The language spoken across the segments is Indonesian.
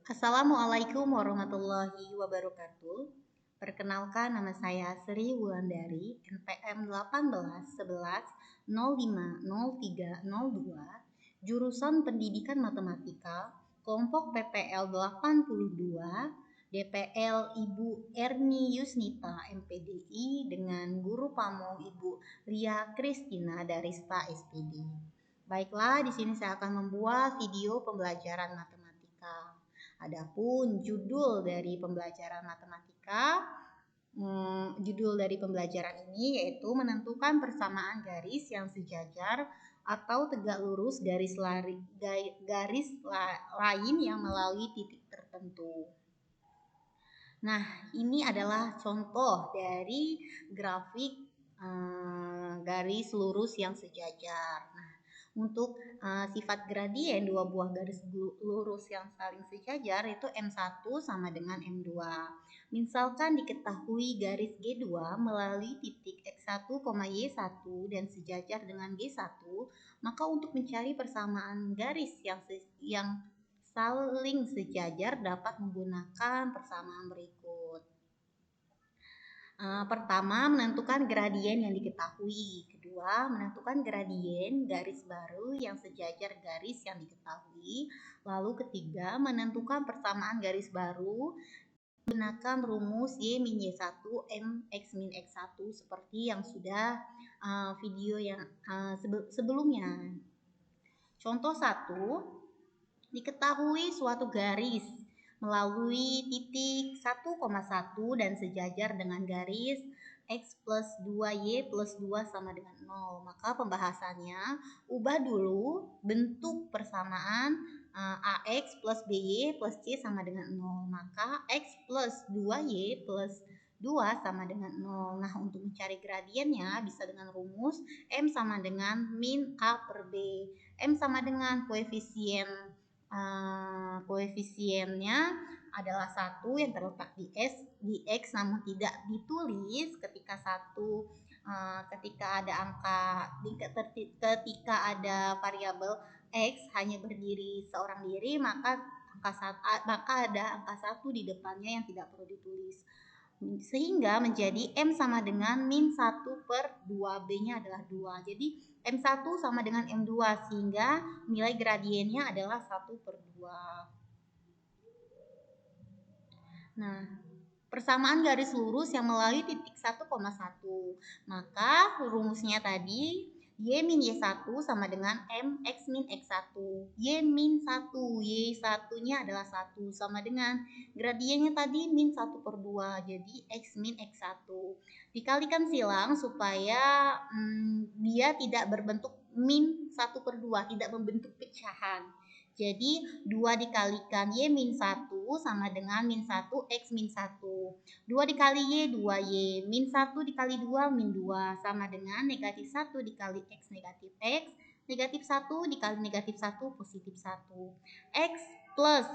Assalamualaikum warahmatullahi wabarakatuh. Perkenalkan, nama saya Sri Wulandari, NPM 1811 05 03 02, jurusan Pendidikan Matematika, kelompok PPL 82, DPL Ibu Erni Yusnita MPDI dengan guru pamong Ibu Ria Kristina dari STA SPD. Baiklah, di sini saya akan membuat video pembelajaran matematika. Adapun judul dari pembelajaran matematika, judul dari pembelajaran ini yaitu menentukan persamaan garis yang sejajar atau tegak lurus garis lain yang melalui titik tertentu. Nah, ini adalah contoh dari grafik garis lurus yang sejajar. Nah, untuk sifat gradien dua buah garis lurus yang saling sejajar itu M1 sama dengan M2. Misalkan diketahui garis G2 melalui titik X1, Y1 dan sejajar dengan G1, maka untuk mencari persamaan garis yang saling sejajar dapat menggunakan persamaan berikut. Pertama, menentukan gradien yang diketahui. Kedua, menentukan gradien garis baru yang sejajar garis yang diketahui. Lalu ketiga, menentukan persamaan garis baru menggunakan rumus Y min Y1 M X min X1 seperti yang sudah video yang sebelumnya. Contoh 1, diketahui suatu garis melalui titik 1,1 dan sejajar dengan garis X plus 2Y plus 2 sama dengan 0. Maka pembahasannya, ubah dulu bentuk persamaan AX plus BY plus C sama dengan 0. Maka X plus 2Y plus 2 sama dengan 0. Nah, untuk mencari gradiennya bisa dengan rumus M sama dengan min A per B. M sama dengan koefisiennya adalah 1 yang terletak di X namun tidak ditulis ketika ketika ada variabel X hanya berdiri seorang diri, maka ada angka 1 di depannya yang tidak perlu ditulis, sehingga menjadi M sama dengan min 1 per 2, B-nya adalah 2. Jadi M1 sama dengan M2 sehingga nilai gradiennya adalah 1 per 2. Nah, persamaan garis lurus yang melalui titik 1,1. Maka rumusnya tadi Y min Y1 sama dengan M X min X1. Y min 1, Y1-nya adalah 1 sama dengan gradiennya tadi min 1 per 2. Jadi X min X1. Dikalikan silang supaya dia tidak berbentuk min 1 per 2, tidak membentuk pecahan. Jadi 2 dikalikan Y min 1 sama dengan min 1 X min 1. 2 dikali Y 2Y. Min 1 dikali 2 min 2 sama dengan negatif 1 dikali X negatif X. Negatif 1 dikali negatif 1 positif 1. X plus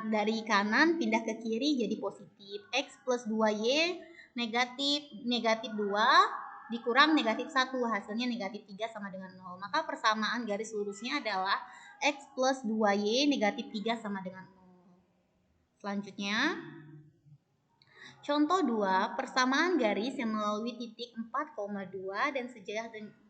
dari kanan pindah ke kiri jadi positif. X plus 2Y negatif 2 dikurang negatif 1, hasilnya negatif 3 sama dengan 0. Maka persamaan garis lurusnya adalah X plus 2Y negatif 3 sama dengan 0. Selanjutnya, contoh 2, persamaan garis yang melalui titik 4,2 dan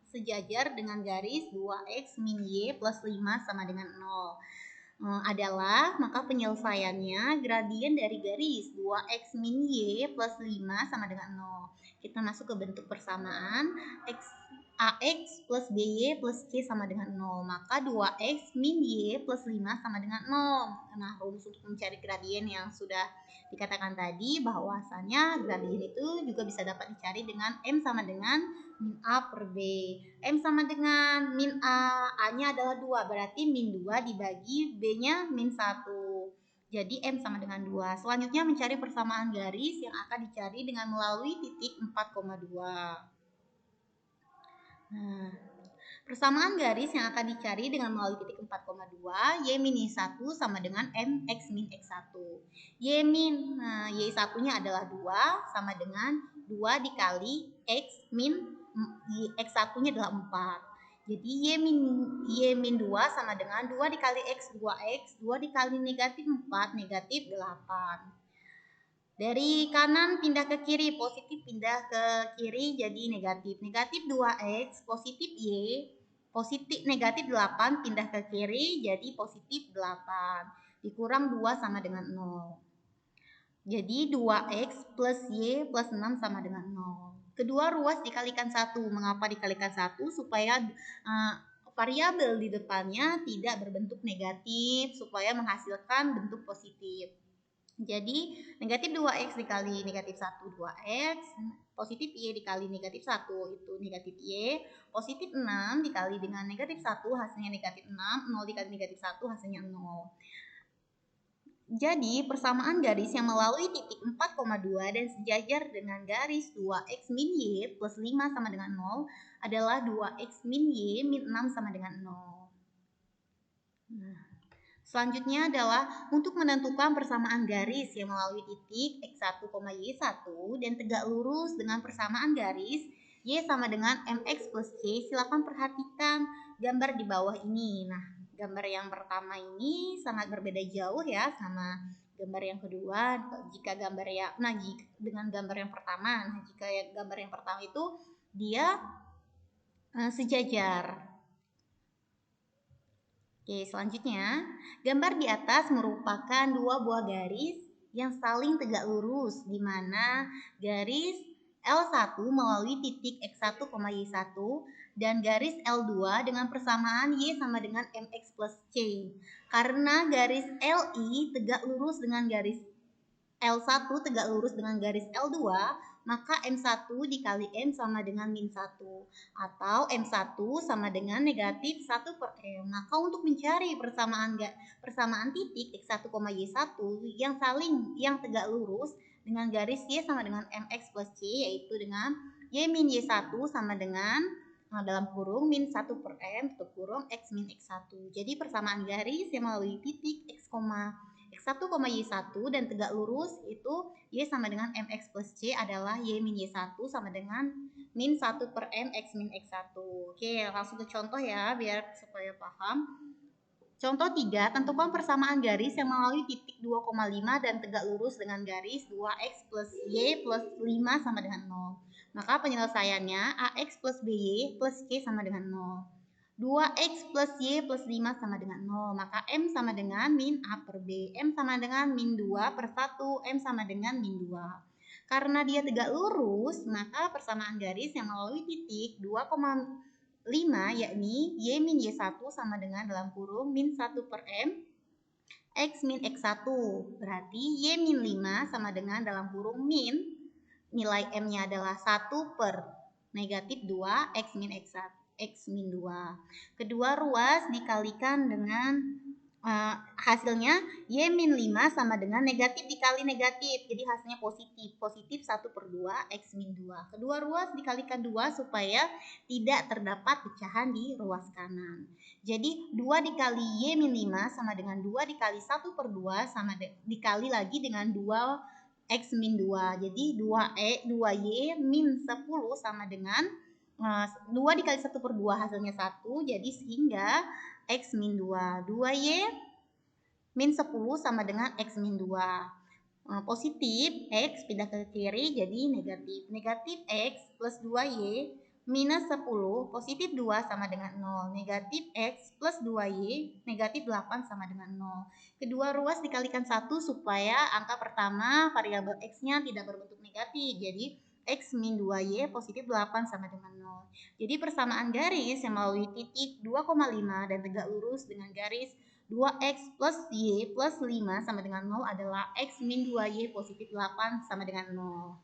sejajar dengan garis 2X min Y plus 5 sama dengan 0. Adalah, maka penyelesaiannya gradien dari garis 2X min Y plus 5 sama dengan 0. Kita masuk ke bentuk persamaan AX plus BY plus C sama dengan 0. Maka 2X min Y plus 5 sama dengan 0. Nah, rumus untuk mencari gradien yang sudah dikatakan tadi bahwasannya gradien itu juga bisa dapat dicari dengan M sama dengan min A per B. M sama dengan min A, A-nya adalah 2, berarti min 2 dibagi B-nya min 1. Jadi M sama dengan 2. Selanjutnya mencari persamaan garis yang akan dicari dengan melalui titik 4,2. Nah, persamaan garis yang akan dicari dengan melalui titik 4,2, Y min Y1 sama dengan M X min X1. Y1-nya adalah 2 sama dengan 2 dikali X min X1-nya adalah 4. Jadi Y min 2 sama dengan 2 dikali X 2X, 2 dikali negatif 4, negatif 8. Dari kanan pindah ke kiri, positif pindah ke kiri jadi negatif. Negatif 2X, positif Y, positif negatif 8 pindah ke kiri jadi positif 8. Dikurang 2 sama dengan 0. Jadi 2X plus Y plus 6 sama dengan 0. Kedua ruas dikalikan 1. Mengapa dikalikan 1? Supaya variabel di depannya tidak berbentuk negatif, supaya menghasilkan bentuk positif. Jadi negatif 2X dikali negatif 1 2X, positif Y dikali negatif 1 itu negatif Y, positif 6 dikali dengan negatif 1 hasilnya negatif 6, 0 dikali negatif 1 hasilnya 0. Jadi persamaan garis yang melalui titik 4,2 dan sejajar dengan garis 2X min Y plus 5 sama dengan 0 adalah 2X min Y min 6 sama dengan 0. Nah, selanjutnya adalah untuk menentukan persamaan garis yang melalui titik X1, Y1 dan tegak lurus dengan persamaan garis Y sama dengan MX plus C. Silakan perhatikan gambar di bawah ini. Nah, gambar yang pertama ini sangat berbeda jauh ya sama gambar yang kedua. Jika gambar dengan gambar yang pertama, jika gambar yang pertama itu dia sejajar. Oke, selanjutnya, gambar di atas merupakan dua buah garis yang saling tegak lurus, di mana garis L1 melalui titik X1, Y1 dan garis L2 dengan persamaan Y sama dengan MX plus C. Karena garis LI tegak lurus dengan garis L1 tegak lurus dengan garis L2, maka M1 dikali M sama dengan min 1 atau M1 sama dengan negatif 1 per M. Maka untuk mencari persamaan titik X1, Y1 yang tegak lurus dengan garis Y sama dengan MX plus C, yaitu dengan Y min Y1 sama dengan dalam kurung min 1 per M tutup kurung X min X1. Jadi persamaan garis yang melalui titik X1, Y1 dan tegak lurus itu Y sama dengan MX plus C adalah Y min Y1 sama dengan min 1 per M X min X1. Oke, langsung ke contoh ya biar supaya paham. Contoh 3, tentukan persamaan garis yang melalui titik 2,5 dan tegak lurus dengan garis 2X plus Y plus 5 sama dengan 0. Maka penyelesaiannya AX plus BY plus C sama dengan 0. 2X plus Y plus 5 sama dengan 0. Maka M sama dengan min A per B. M sama dengan min 2 per 1. M sama dengan min 2. Karena dia tegak lurus, maka persamaan garis yang melalui titik 2,5 yakni Y min Y1 sama dengan dalam kurung min 1 per M X min X1. Berarti Y min 5 sama dengan dalam kurung min nilai M-nya adalah 1 per negatif 2 X min X1. X min 2. Kedua ruas dikalikan dengan hasilnya Y min 5 sama dengan negatif dikali negatif. Jadi hasilnya positif. Positif 1 per 2 X min 2. Kedua ruas dikalikan 2 supaya tidak terdapat pecahan di ruas kanan. Jadi 2 dikali Y min 5 sama dengan 2 dikali 1 per 2 sama dikali lagi dengan 2 X min 2. Jadi 2Y min 10 sama dengan 2 dikali 1 per 2 hasilnya 1. Jadi sehingga X min 2. 2Y min 10 sama dengan X min 2. Positif X pindah ke kiri jadi negatif. Negatif X plus 2Y minus 10. Positif 2 sama dengan 0. Negatif X plus 2Y negatif 8 sama dengan 0. Kedua ruas dikalikan 1 supaya angka pertama variabel X-nya tidak berbentuk negatif. Jadi X min 2Y positif 8 sama dengan 0. Jadi persamaan garis yang melalui titik 2,5 dan tegak lurus dengan garis 2X plus Y plus 5 sama dengan 0 adalah X min 2Y positif 8 sama dengan 0.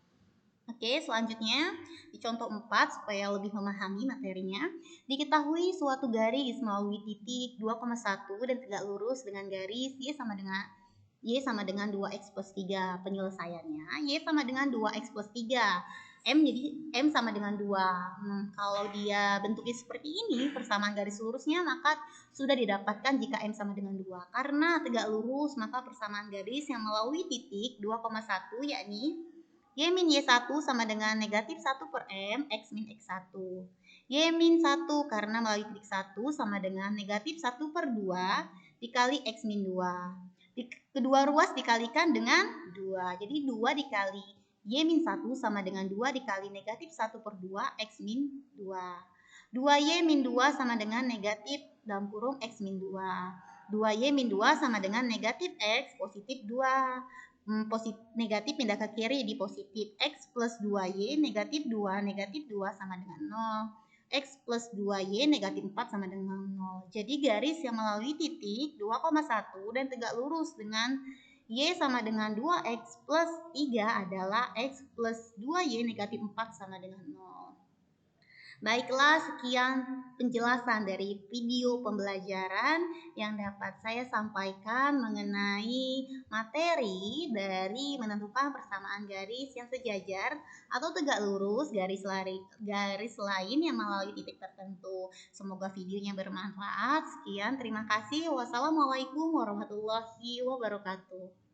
Oke, selanjutnya di contoh 4 supaya lebih memahami materinya. Diketahui suatu garis melalui titik 2,1 dan tegak lurus dengan garis Y sama dengan 2X plus 3. Penyelesaiannya Y sama dengan 2X plus 3. Jadi M sama dengan 2. Kalau dia bentuknya seperti ini, persamaan garis lurusnya, maka sudah didapatkan jika M sama dengan 2. Karena tegak lurus, maka persamaan garis yang melalui titik 2,1 yakni Y min Y1 sama dengan negatif 1 per M X min X1. Y min 1 karena melalui titik 1 sama dengan negatif 1 per 2 dikali X min 2. Kedua ruas dikalikan dengan 2. Jadi 2 dikali Y min 1 sama dengan 2 dikali negatif 1 per 2 X min 2. 2Y min 2 sama dengan negatif dalam kurung X min 2. 2Y min 2 sama dengan negatif X positif 2. Negatif pindah ke kiri di positif. X plus 2Y negatif 2 sama dengan 0. X plus 2Y negatif 4 sama dengan 0. Jadi garis yang melalui titik 2,1 dan tegak lurus dengan Y sama dengan 2X plus 3 adalah X plus 2Y negatif 4 sama dengan 0. Baiklah, sekian penjelasan dari video pembelajaran yang dapat saya sampaikan mengenai materi dari menentukan persamaan garis yang sejajar atau tegak lurus garis lain yang melalui titik tertentu. Semoga videonya bermanfaat. Sekian, terima kasih. Wassalamualaikum warahmatullahi wabarakatuh.